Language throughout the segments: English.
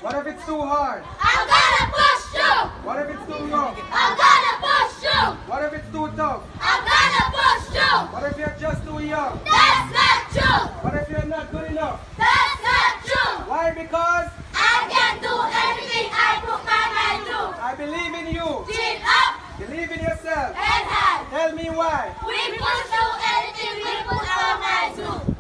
What if it's too hard? I'm gonna push through. What if it's too rough? I'm gonna push through. What if it's too tough? I'm gonna push through. What if you're just too young? That's not true. What if you're not good enough? That's not true. Why? Because I can do anything I put my mind to. I believe in you. Chin up, Believe in yourself. head high. Tell me why. We push through anything we put our mind to.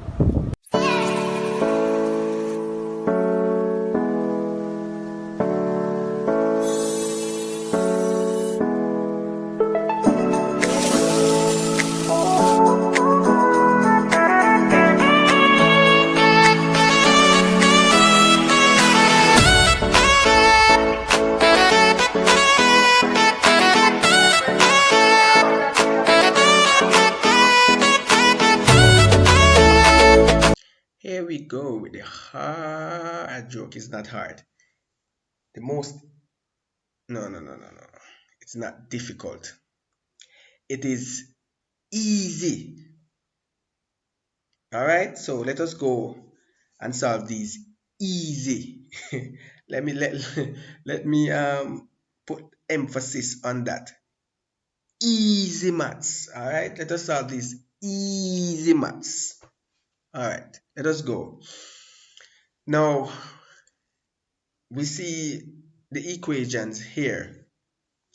Here we go with the hard joke. It's not hard. The most, no. It's not difficult. It is easy. All right, so let us go and solve these easy. let me put emphasis on that. Easy maths. All right, let us solve these easy maths. All right, let us go. Now, we see the equations here.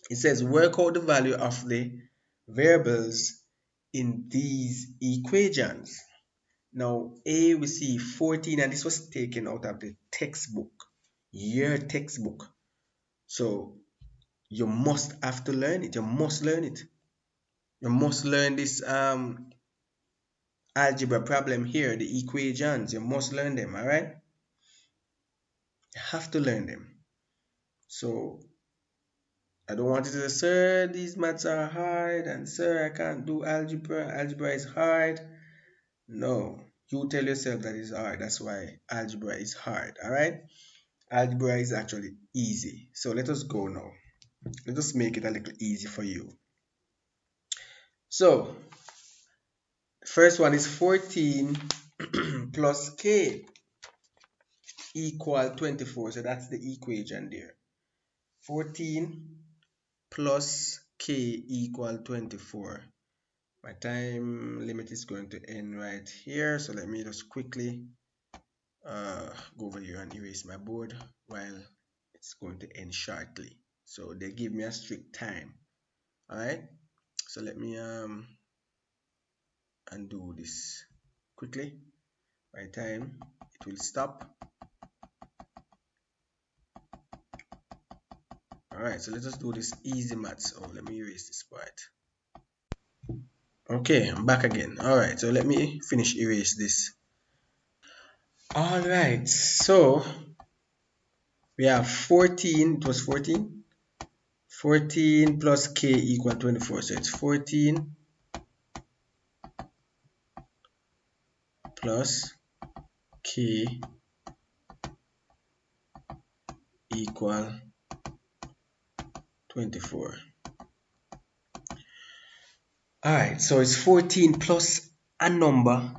It says work out the value of the variables in these equations. Now, A, we see 14, and this was taken out of the textbook, your textbook. So, you must have to learn it. You must learn it. You must learn this algebra problem here, the equations. You must learn them, all right? You have to learn them. So, I don't want you to say, sir, these maths are hard, and sir, I can't do algebra. Algebra is hard. No, you tell yourself that it's hard. That's why algebra is hard, all right? Algebra is actually easy. So let us go now. Let us make it a little easy for you. So, first one is 14 plus k equal 24. So that's the equation there. 14 plus k equal 24. My time limit is going to end right here, so let me just quickly go over here and erase my board while it's going to end shortly. So they give me a strict time. All right, so let me undo this quickly. My time, it will stop. All right, so let us do this easy maths. Oh, let me erase this part. Okay, I'm back again. All right, so let me finish erase this. All right, so we have 14. It was 14. 14 plus k equal 24. So it's 14 plus k equal 24. All right, so it's 14 plus a number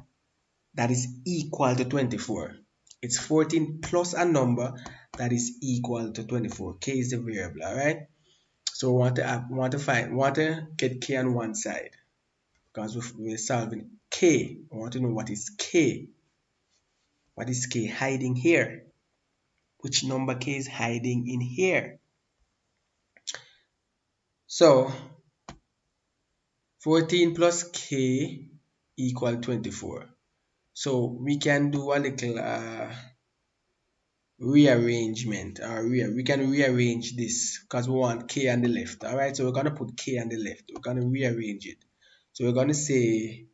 that is equal to 24. It's 14 plus a number that is equal to 24. K is the variable, all right? So we want to get k on one side because we're solving k. I want to know what is k. What is k hiding here? Which number k is hiding in here? So 14 plus k equal 24. So we can do a little rearrangement, we can rearrange this because we want k on the left. All right, so we're going to put k on the left. We're going to rearrange it. So we're going to say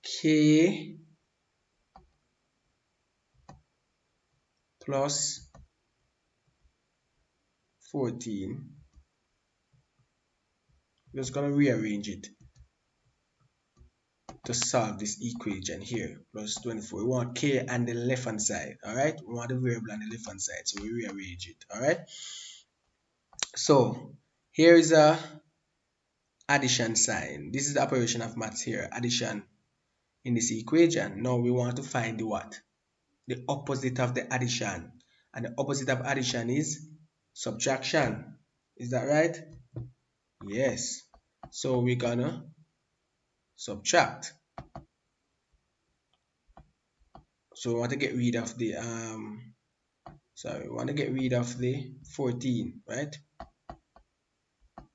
k plus 14. We're just going to rearrange it to solve this equation here. Plus 24. We want k on the left hand side. All right, we want the variable on the left hand side, so we rearrange it. All right, so here is a addition sign. This is the operation of maths here, addition in this equation. Now we want to find the what? The opposite of the addition. and the opposite of addition is subtraction. Is that right? Yes. So we're gonna subtract. So we want to get rid of the we want to get rid of the 14, right? We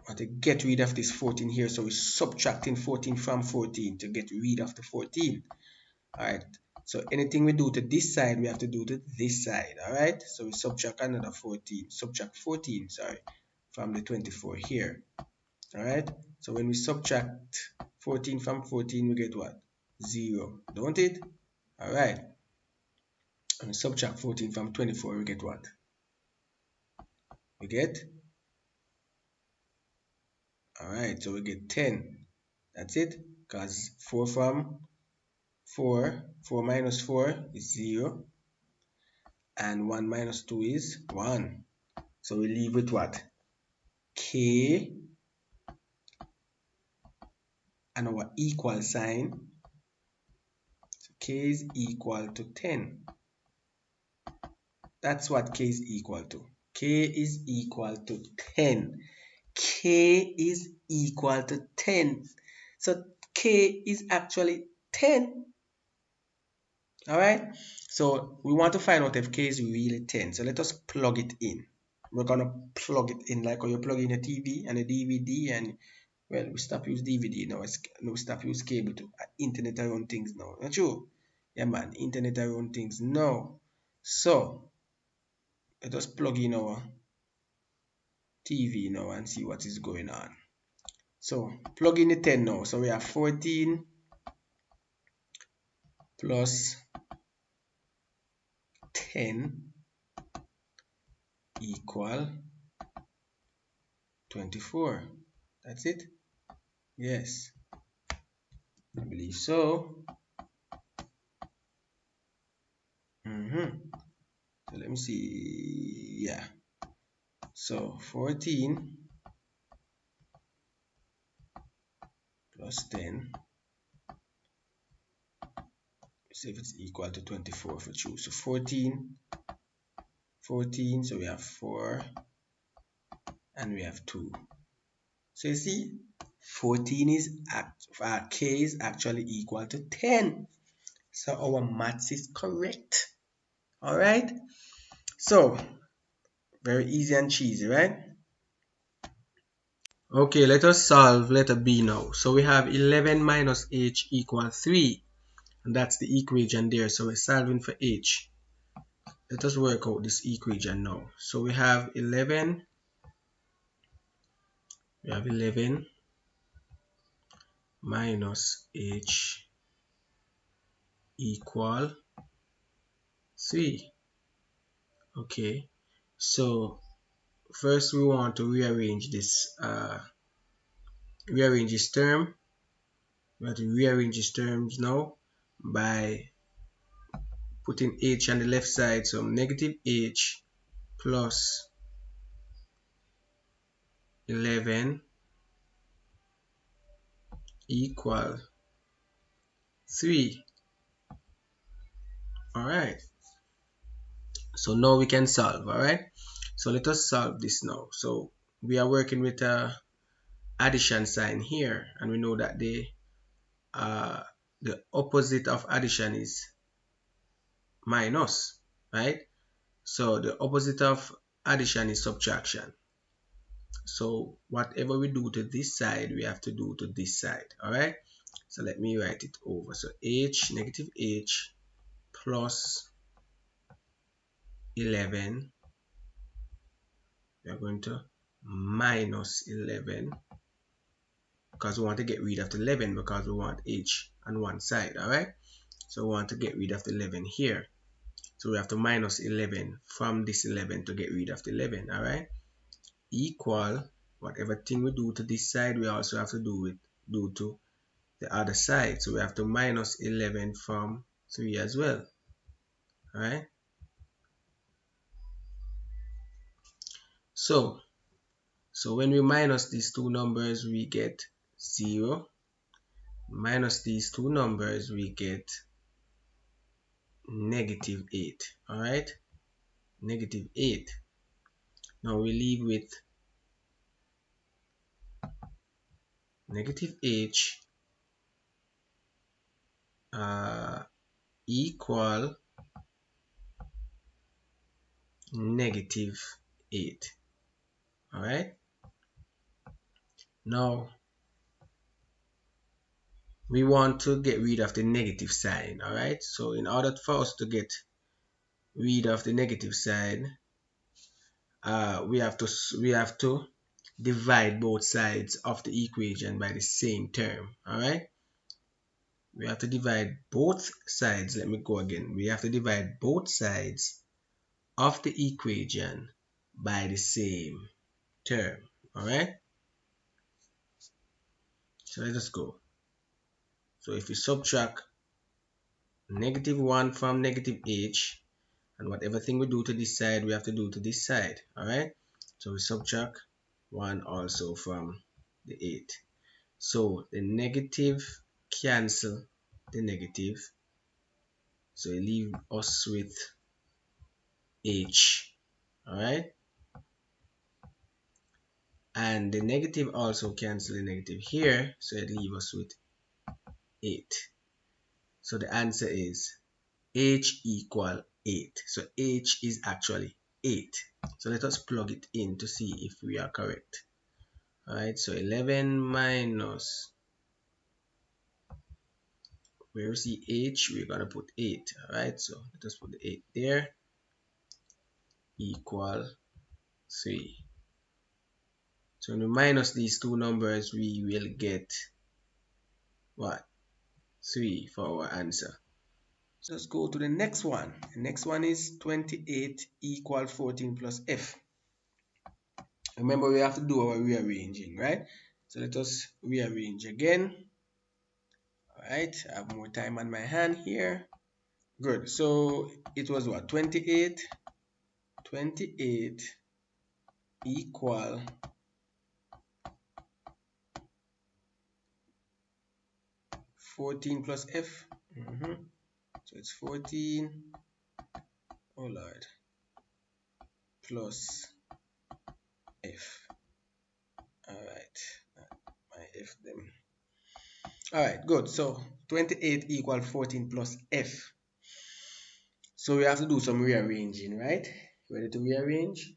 want to get rid of this 14 here, so we're subtracting 14 from 14 to get rid of the 14. Alright, so anything we do to this side, we have to do to this side. Alright, so we subtract another 14, subtract 14, sorry, from the 24 here. Alright, so when we subtract 14 from 14, we get what? 0, don't it? Alright, and we subtract 14 from 24, we get what? We get, alright, so we get 10. That's it, because 4 from 4 minus 4 is 0, and 1 minus 2 is 1. So we leave with what? K and our equal sign. So K is equal to 10. That's what K is equal to. K is equal to 10. K is equal to 10. So K is actually 10. Alright? So we want to find out if K is really 10. So let us plug it in. We're going to plug it in like how you plug in a TV and a DVD, and well, we stop use DVD now. We stop use cable to internet around things now. Not true? Yeah man, internet around things now. So let us plug in our TV now and see what is going on. So plug in the 10 now. So we have 14 plus 10 equal 24. That's it? Yes, I believe so. So let me see. Yeah. So 14 plus 10. See if it's equal to 24 for true. So 14, so we have 4 and we have 2. So you see, 14 is K is actually equal to 10. So our maths is correct. Alright? So very easy and cheesy, right? Okay, let us solve letter B now. So we have 11 minus h equal 3. And that's the equation there. So we're solving for h. Let us work out this equation now. So we have 11 minus h equal 3. Okay, so first we want to rearrange this term. We have to rearrange these terms now by putting h on the left side. So negative h plus 11 equal 3. Alright, so now we can solve. Alright, so let us solve this now. So we are working with a addition sign here, and we know that the opposite of addition is minus, right? So the opposite of addition is subtraction. So whatever we do to this side, we have to do to this side. Alright, so let me write it over. So h, negative h plus 11, we are going to minus 11, because we want to get rid of the 11 because we want h on one side. Alright, so we want to get rid of the 11 here. So we have to minus 11 from this 11 to get rid of the 11. Alright, equal whatever thing we do to this side, we also have to do to the other side. So we have to minus 11 from 3 as well. Alright, so when we minus these two numbers, we get 0. Minus these two numbers, we get negative 8. Alright, -8. Now we leave with -h equal -8. Alright, now we want to get rid of the negative sign. Alright, so in order for us to get rid of the negative sign, we have to divide both sides of the equation by the same term. Alright, we have to divide both sides. Let me go again. We have to divide both sides of the equation by the same term. Alright, so let us go. So if we subtract -1 from -h, and whatever thing we do to this side, we have to do to this side. Alright, so we subtract 1 also from the 8. So the negative cancel the negative, so it leaves us with h. Alright, and the negative also cancel the negative here, so it leaves us with 8. So the answer is h equal 8. So h is actually 8. So let us plug it in to see if we are correct. Alright, so 11 minus, where we see h, we're gonna put 8. Alright, so let us put the 8 there, equal 3. So when we minus these two numbers, we will get what? 3 for our answer. So let's go to the next one. The next one is 28 equal 14 plus f. Remember, we have to do our rearranging, right? So let us rearrange again. Alright, I have more time on my hand here. Good. So it was what? 28 equal 14 plus f. So it's 14, oh Lord, plus f. Alright, my f them. Alright, good. So 28 equal 14 plus f. So we have to do some rearranging, right? Ready to rearrange?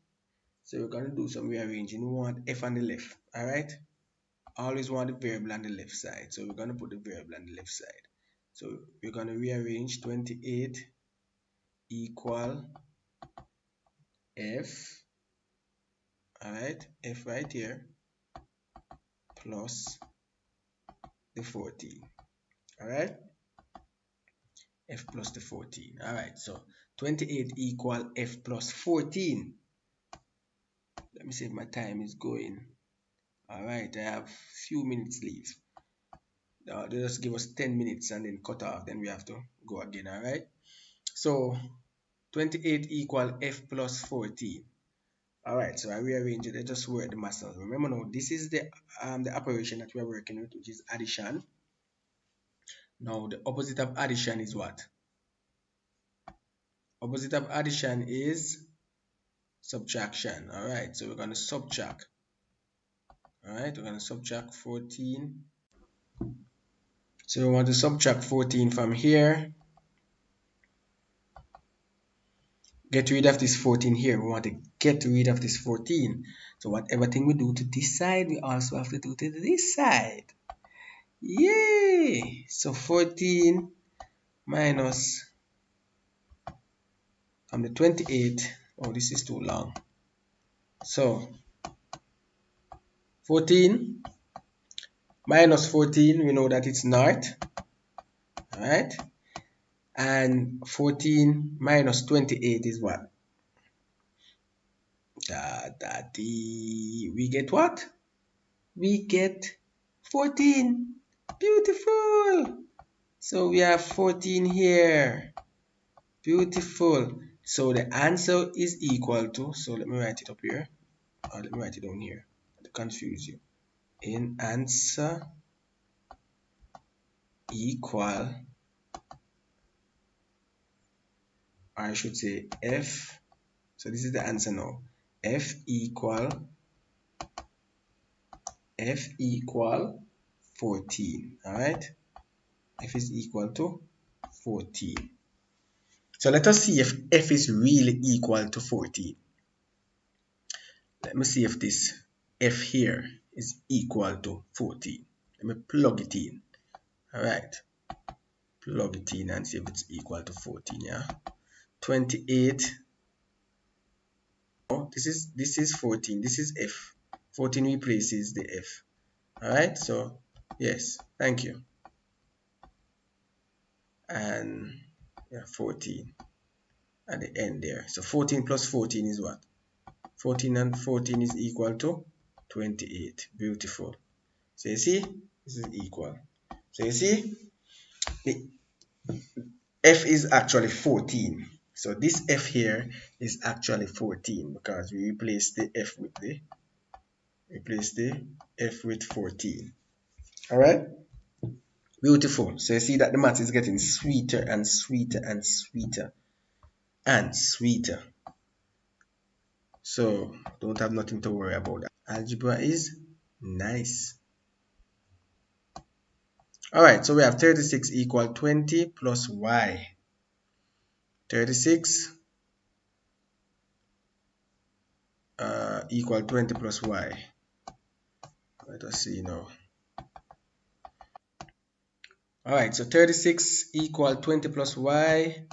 So we're going to do some rearranging. We want f on the left. Alright, always want the variable on the left side, so we're going to put the variable on the left side. So we're going to rearrange 28 equal f, alright, f right here, plus the 14, alright, f plus the 14. Alright, so 28 equal f plus 14. Let me see if my time is going. Alright, I have few minutes left. They just give us 10 minutes and then cut off, then we have to go again. Alright, so 28 equal f plus 14. Alright, so I rearrange it. I just work the muscle. Remember now, this is the operation that we are working with, which is addition. Now the opposite of addition is what? Opposite of addition is subtraction. Alright, so we're going to subtract. Alright, we're going to subtract 14. So we want to subtract 14 from here. Get rid of this 14 here. We want to get rid of this 14. So whatever thing we do to this side, we also have to do to this side. Yay! So 14 minus from the 28. Oh, this is too long. So 14 minus 14, we know that it's not. Alright? And 14 minus 28 is what? We get what? We get 14. Beautiful. So we have 14 here. Beautiful. So the answer is equal to, so let me write it up here. Or let me write it down here to confuse you. In answer equal, I should say f So this is the answer now. F equal 14. Alright? F is equal to 14. So let us see if F is really equal to 14. Let me see if this F here is equal to 14. Let me plug it in. Alright. Plug it in and see if it's equal to 14. Yeah. 28. Oh, this is 14. This is F. 14 replaces the F. Alright, so yes, thank you. And yeah, 14 at the end there. So 14 plus 14 is what? 14 and 14 is equal to 28. Beautiful. So you see, this is equal. So you see, the F is actually 14. So this F here is actually 14 because we replace the F with the 14. All right, beautiful. So you see that the math is getting sweeter and sweeter and sweeter and sweeter. So don't have nothing to worry about that. Algebra is nice. All right, so we have 36 equal 20 plus y. 36 equal 20 plus y. Let us see now. All right, so 36 equal 20 plus y.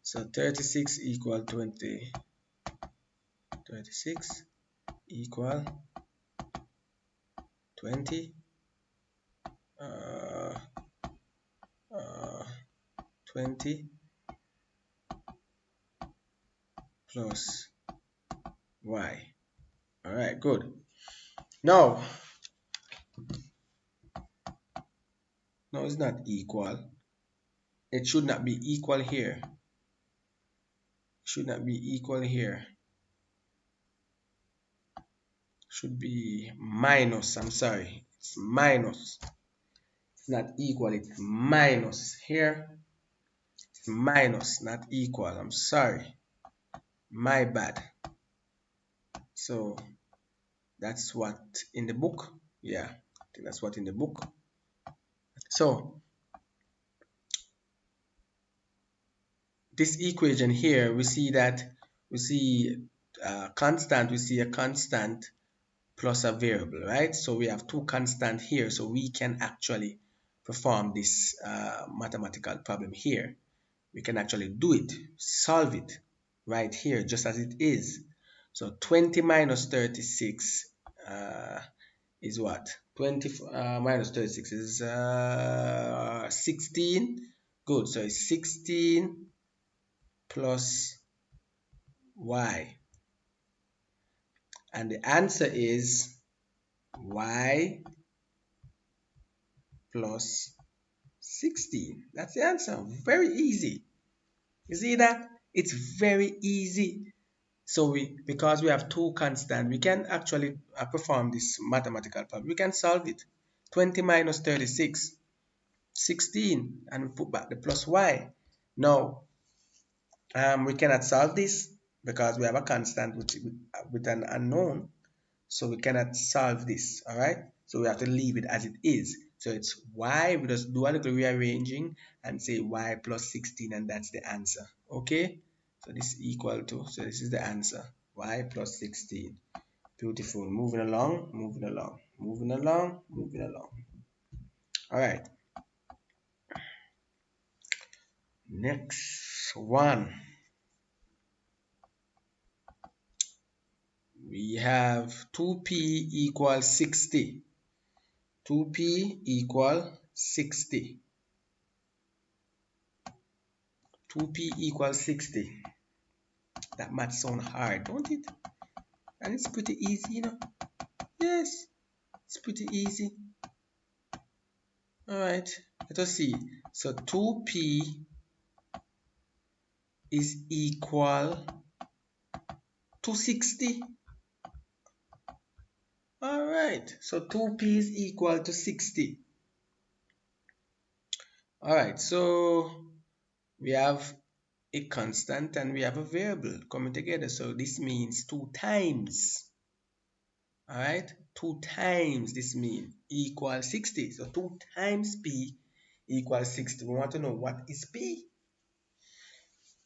So 36 equal 20. 36 equal 20. 20 plus y. All right, good. Now, no, it's not equal. It should not be equal here. Should not be equal here. Should be minus. I'm sorry. It's minus. It's not equal. It's minus here. It's minus, not equal. I'm sorry. My bad. So that's what in the book. Yeah, I think that's what in the book. So this equation here, we see constant. We see a constant plus a variable, right? So we have two constants here, so we can actually perform this mathematical problem here. We can actually do it, solve it right here just as it is. So 20 minus 36 is what? 20 minus 36 is 16. Good, so it's 16 plus y. And the answer is y plus 16. That's the answer. Very easy. You see that? It's very easy. So because we have two constants, we can actually perform this mathematical problem. We can solve it. 20 minus 36, 16, and we put back the plus y. Now, we cannot solve this because we have a constant with an unknown. So we cannot solve this, all right? So we have to leave it as it is. So it's y, we just do a little rearranging and say y plus 16, and that's the answer, okay? So this is equal to, so this is the answer, y plus 16. Beautiful. Moving along, moving along, moving along, moving along. All right. Next one. We have 2p equals 60. 2p equal 60. 2p equals 60. That might sound hard, don't it? And it's pretty easy, you know. Yes, it's pretty easy. All right, let us see. So 2p is equal to 60. All right, so 2p is equal to 60. All right, so we have a constant and we have a variable coming together. So this means 2 times. All right, 2 times this means equals 60. So 2 times P equals 60. We want to know what is P.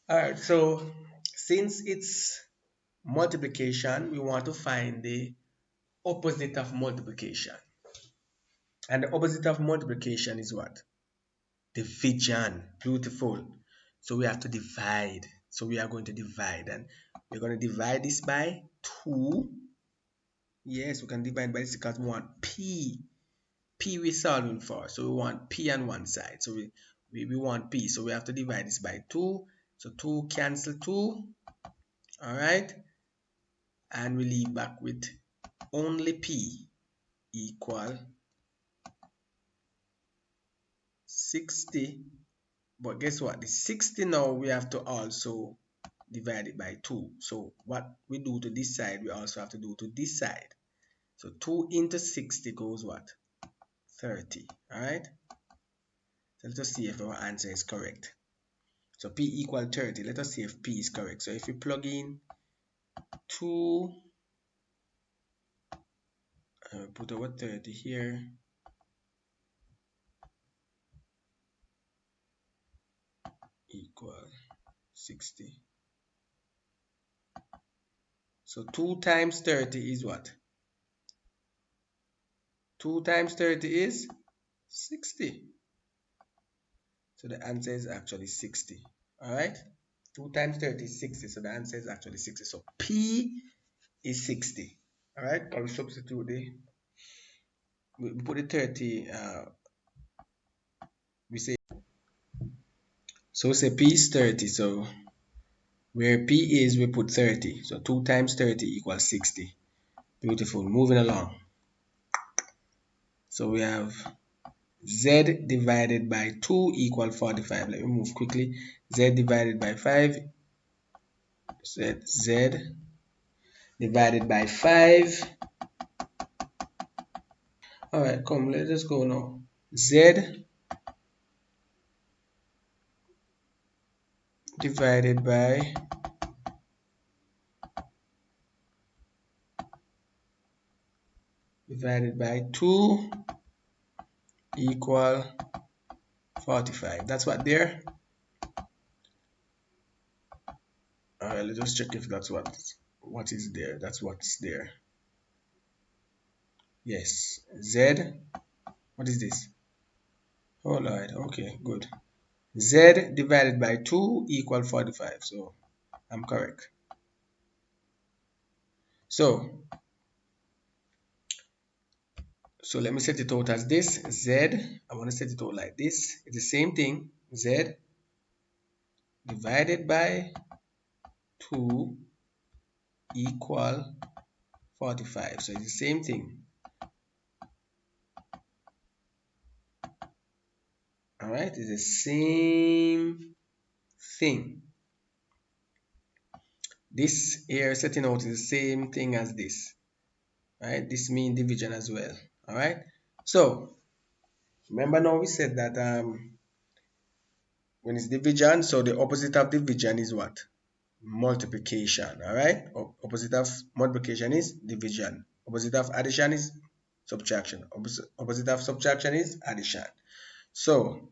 All right, so since it's multiplication, we want to find the opposite of multiplication. And the opposite of multiplication is what? Division. Beautiful. So we have to divide. So we are going to divide, and we're going to divide this by 2. Yes, we can divide by this because we want P. P we're solving for. So we want P on one side. So we want P. So we have to divide this by 2. So 2 cancel 2. Alright. And we leave back with only P equal 60. But guess what? The 60 now we have to also divide it by 2. So what we do to this side, we also have to do to this side. So 2 into 60 goes what? 30. Alright? So let us see if our answer is correct. So P equal 30. Let us see if P is correct. So if we plug in 2, put our 30 here, equal 60. So 2 times 30 is what? 2 times 30 is 60. So the answer is actually 60. Alright? 2 times 30 is 60. So the answer is actually 60. So P is 60. Alright? Can we substitute we put the 30, we say, so we say P is 30. So where P is, we put 30. So 2 times 30 equals 60. Beautiful. Moving along. So we have Z divided by 2 equal 45. Let me move quickly. Z divided by 5. Z divided by 5. Alright, come, let us go now. Z divided by 2 equal 45. That's what there. Alright, let's just check if that's what is there. That's what's there. Yes. Z. What is this? Oh Lord. Okay, good. Z divided by 2 equal 45. So I'm correct. So let me set it out as this. Z. I want to set it out like this. It's the same thing. Z divided by 2 equal 45. So it's the same thing. Alright, it's the same thing. This here setting out is the same thing as this. Right? This means division as well. Alright. So remember now we said that when it's division, so the opposite of division is what? Multiplication. Alright? Opposite of multiplication is division. Opposite of addition is subtraction. Opposite of subtraction is addition. So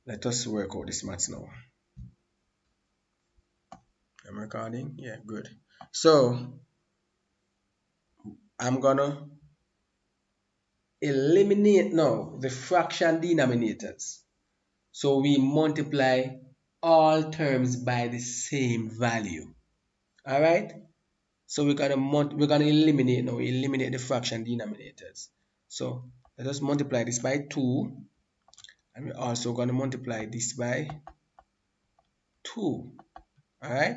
let us work out this maths now. I'm recording. Yeah, good. So I'm gonna eliminate now the fraction denominators. So we multiply all terms by the same value. All right. So we're gonna eliminate now. We eliminate the fraction denominators. So let us multiply this by 2, and we're also gonna multiply this by 2. All right.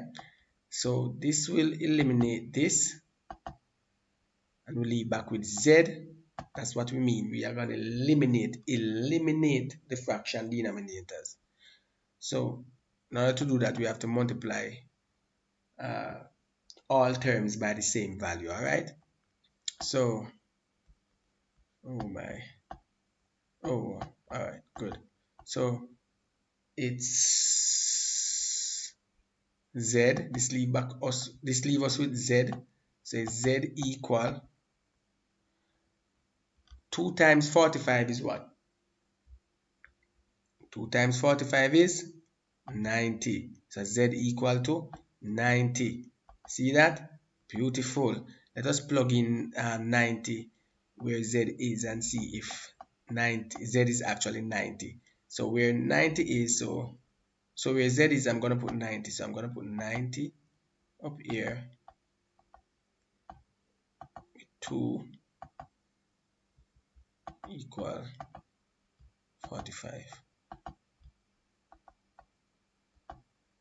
So this will eliminate this, and we'll leave back with Z. That's what we mean. We are gonna eliminate the fraction denominators. So in order to do that, we have to multiply all terms by the same value. All right. So, oh my, oh, all right, good. So it's Z. This leave us with Z. So Z equal 2 times 45 is what? 2 times 45 is 90. So Z equal to 90. See that? Beautiful. Let us plug in 90 where Z is and see if Z is actually 90. So where 90 is, so where Z is, I'm going to put 90. So I'm going to put 90 up here. 2 equal 45.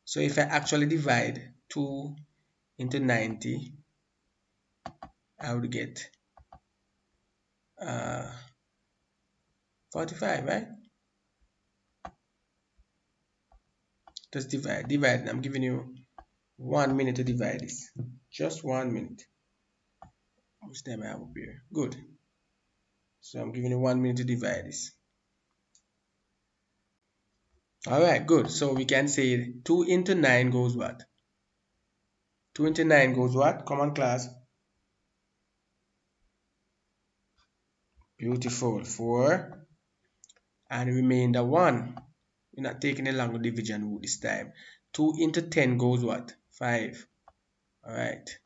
So if I actually divide 2 into 90, I would get 45, right? Just divide. I'm giving you 1 minute to divide this. Just 1 minute. How much time I have up here? Good. So I'm giving you 1 minute to divide this. Alright, good. So we can say 2 into 9 goes what? 2 into 9 goes what? Come on, class. Beautiful. 4. And remainder 1. We're not taking a long division rule this time. 2 into 10 goes what? 5. Alright.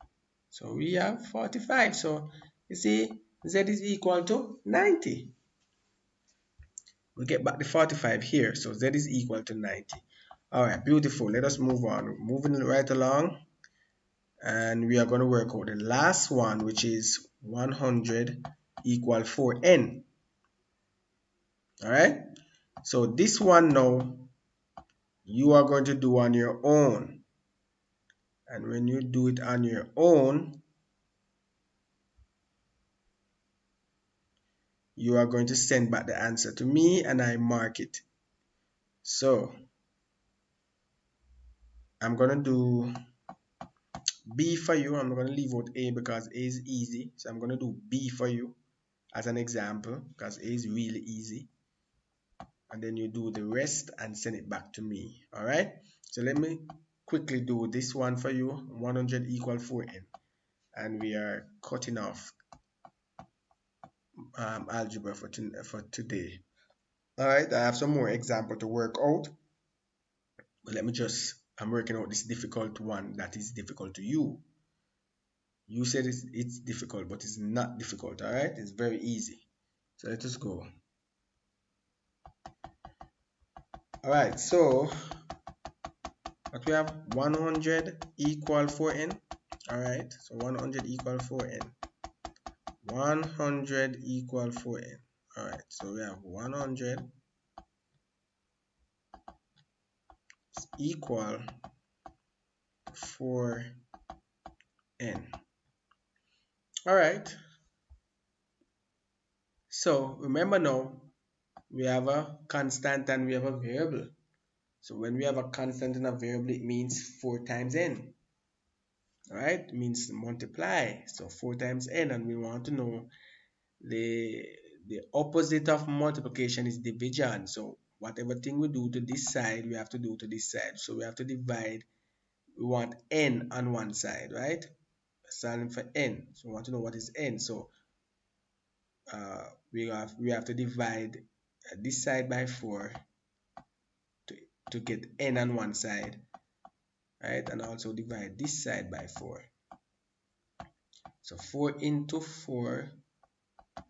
So we have 45. So you see, Z is equal to 90. We get back the 45 here. So Z is equal to 90. Alright, beautiful. Let us move on. We're moving right along. And we are going to work out the last one, which is 100 equal 4n. Alright. So this one now, you are going to do on your own. And when you do it on your own, you are going to send back the answer to me and I mark it. So I'm going to do B for you. I'm going to leave out A because A is easy. So I'm going to do B for you as an example because A is really easy. And then you do the rest and send it back to me. Alright. So let me quickly do this one for you. 100 equal 4n. And we are cutting off algebra for today. Alright, I have some more example to work out. But let me I'm working out this difficult one that is difficult to you. You said it's difficult, but it's not difficult, alright? It's very easy. So let us go. Alright, so what we have 100 equal 4n. Alright, so 100 equal 4n. 100 equal 4n. Alright, so we have 100 is equal to 4n. Alright, so remember now, we have a constant and we have a variable. So when we have a constant and a variable, it means 4 times n. Alright, it means multiply. So 4 times n, and we want to know the opposite of multiplication is division. So whatever thing we do to this side, we have to do to this side. So we have to divide. We want n on one side, right? Solving for n. So we want to know what is n. So we have to divide this side by 4 to get n on one side, right? And also divide this side by 4. So 4 into 4.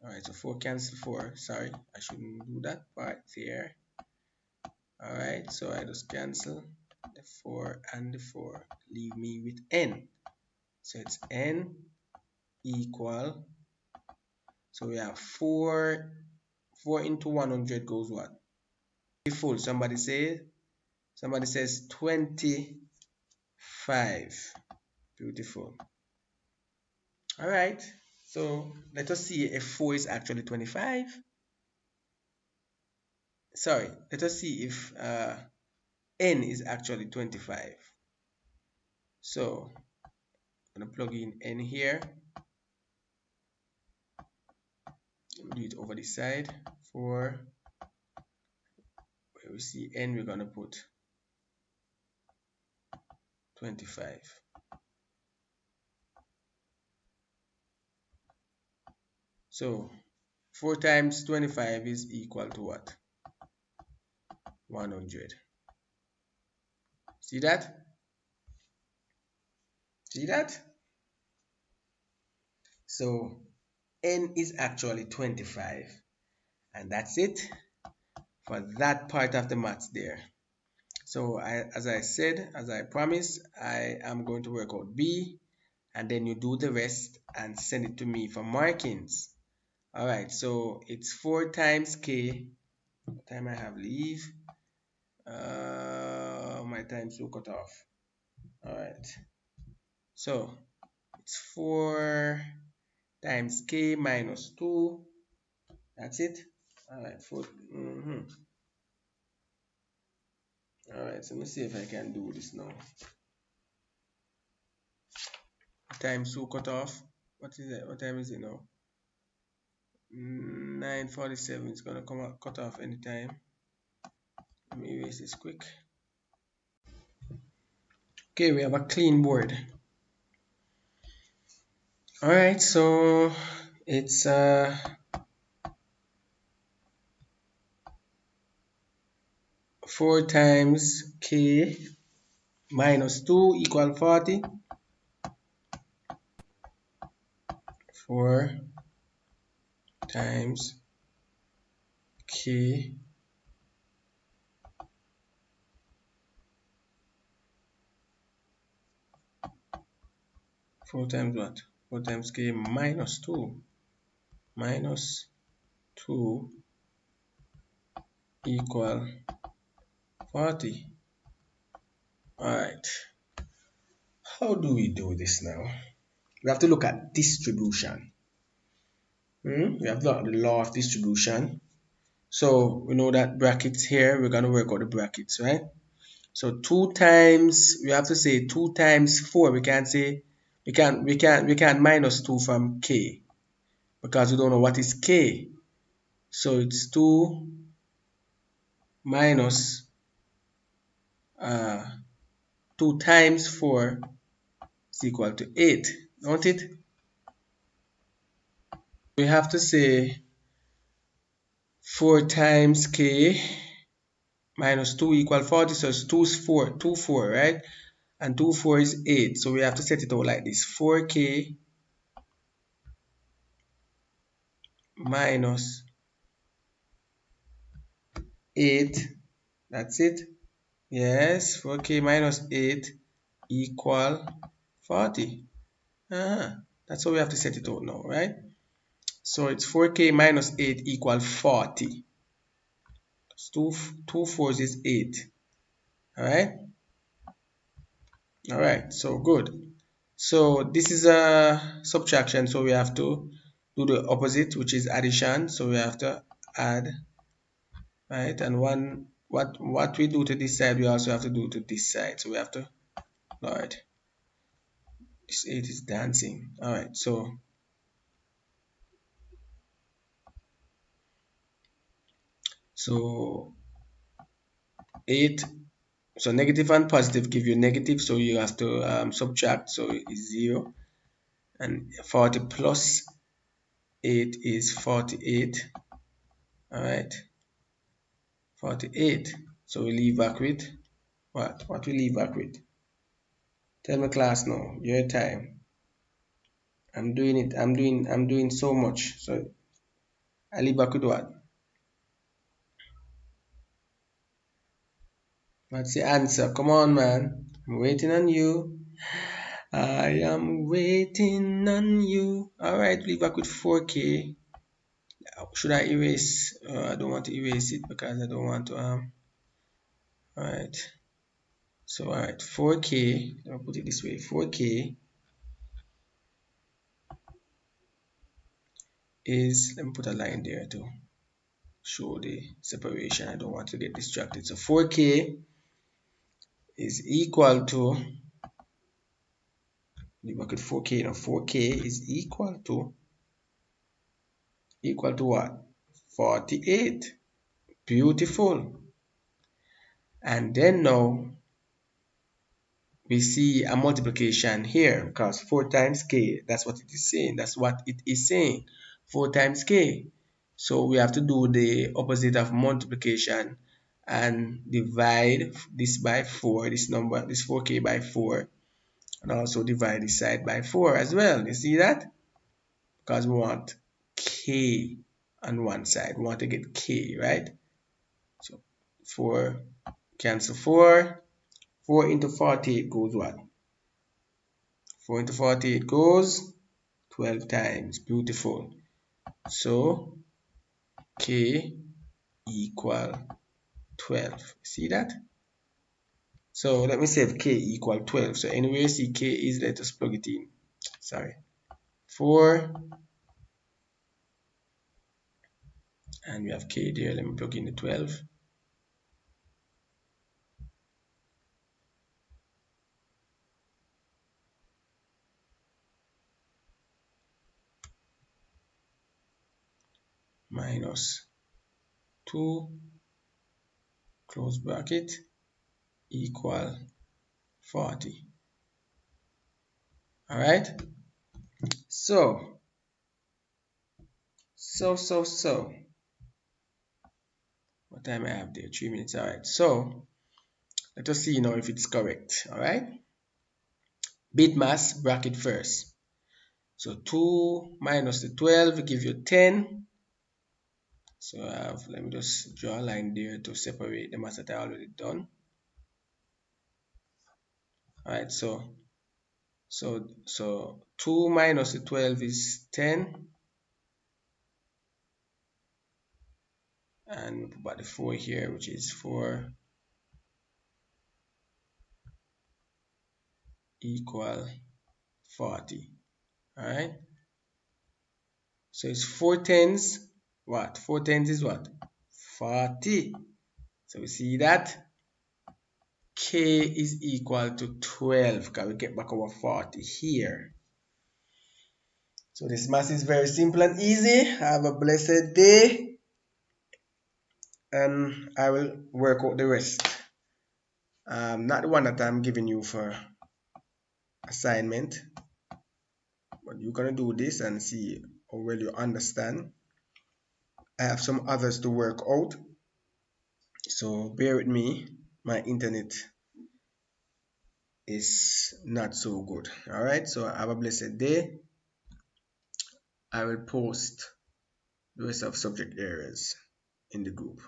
Alright, so 4 cancel 4. Sorry, I shouldn't do that part there. Alright, so I just cancel the 4 and the 4. Leave me with n. So it's n equal. So we have 4 into 100 goes what? Beautiful. Somebody says 25. Beautiful. Alright, so let us see if 4 is actually 25. Sorry, let us see if n is actually 25. So I'm going to plug in n here. Do it over this side. 4. we see n, we're going to put 25. So 4 times 25 is equal to what? 100. See that? See that? So n is actually 25, and that's it for that part of the maths there. So as I said, as I promised, I am going to work out B, and then you do the rest and send it to me for markings. All right, so it's 4 times k. What time I have leave? My time's so cut off. All right, so it's 4 times k minus 2. That's it. All right, 4. All right, so let me see if I can do this now. Time so cut off. What is it? What time is it now? 9:47. It's gonna come out cut off anytime. Let me erase this quick. Okay, we have a clean board. All right, so it's 4 times k minus 2 equal 40. 4 times k Four times what? 4 times k minus 2. Minus 2 equal 40. Alright. How do we do this now? We have to look at distribution. We have to look at the law of distribution. So we know that brackets here, we're going to work out the brackets, right? So 2 times, we have to say 2 times 4. We can't say, we can't minus 2 from k, because we don't know what is k. So it's 2 minus 2 times 4 is equal to 8, don't it? We have to say 4 times k minus 2 equal 40, so it's 2 is 4, 2 4, right? And 2 4 is 8, so we have to set it out like this: 4k minus 8, that's it. Yes, 4k minus 8 equal 40. That's how we have to set it out now, right? So it's 4k minus 8 equal 40. 2 fours is 8. Alright, so good. So this is a subtraction, so we have to do the opposite, which is addition. So we have to add, right? And what we do to this side, we also have to do to this side. So we have to, Lord, this 8 is dancing. Alright, so so 8, so negative and positive give you negative, so you have to subtract, so it's 0. And 40 plus 8 is 48. Alright, 48. So we leave back with what? What we leave back with? Tell me, class, now. Your time. I'm doing it. I'm doing so much. So I leave back with what? What's the answer? Come on, man. I'm waiting on you. I am waiting on you. Alright, leave back with 4k. Should I erase? I don't want to erase it because I don't want to alright. So alright, 4k. I'll put it this way: 4k is, let me put a line there to show the separation. I don't want to get distracted. So 4k is equal to, you work at 4k now. 4k is equal to what? 48. Beautiful. And then now we see a multiplication here because 4 times k, that's what it is saying. That's what it is saying. 4 times k. So we have to do the opposite of multiplication and divide this by 4, this number, this 4k by 4, and also divide this side by 4 as well. You see that? Because we want k on one side. We want to get k, right? So 4 cancel 4. 4 into 48 goes what? 4 into 48 goes 12 times. Beautiful. So k equal 12. See that? So let me say k equal 12. So anywhere you see k is, let us plug it in. Sorry. 4 and we have k there. Let me plug in the 12. Minus 2 close bracket equal 40. All right. So what time I have there? 3 minutes. All right. So let us see now if it's correct. All right. Bit mass bracket first. So 2 minus the 12 will give you 10. So let me just draw a line there to separate the mass that I already done. All right. So 2 minus the 12 is 10. And we put about the 4 here, which is 4 equal 40. All right. So it's 4 tens. What? 4 tens is what? 40. So we see that k is equal to 12 because we get back our 40 here. So this math is very simple and easy. Have a blessed day and I will work out the rest. Not the one that I'm giving you for assignment, but you're gonna do this and see how well you understand. I have some others to work out, so bear with me. My internet is not so good. All right, so have a blessed day. I will post the rest of subject areas in the group.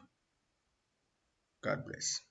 God bless.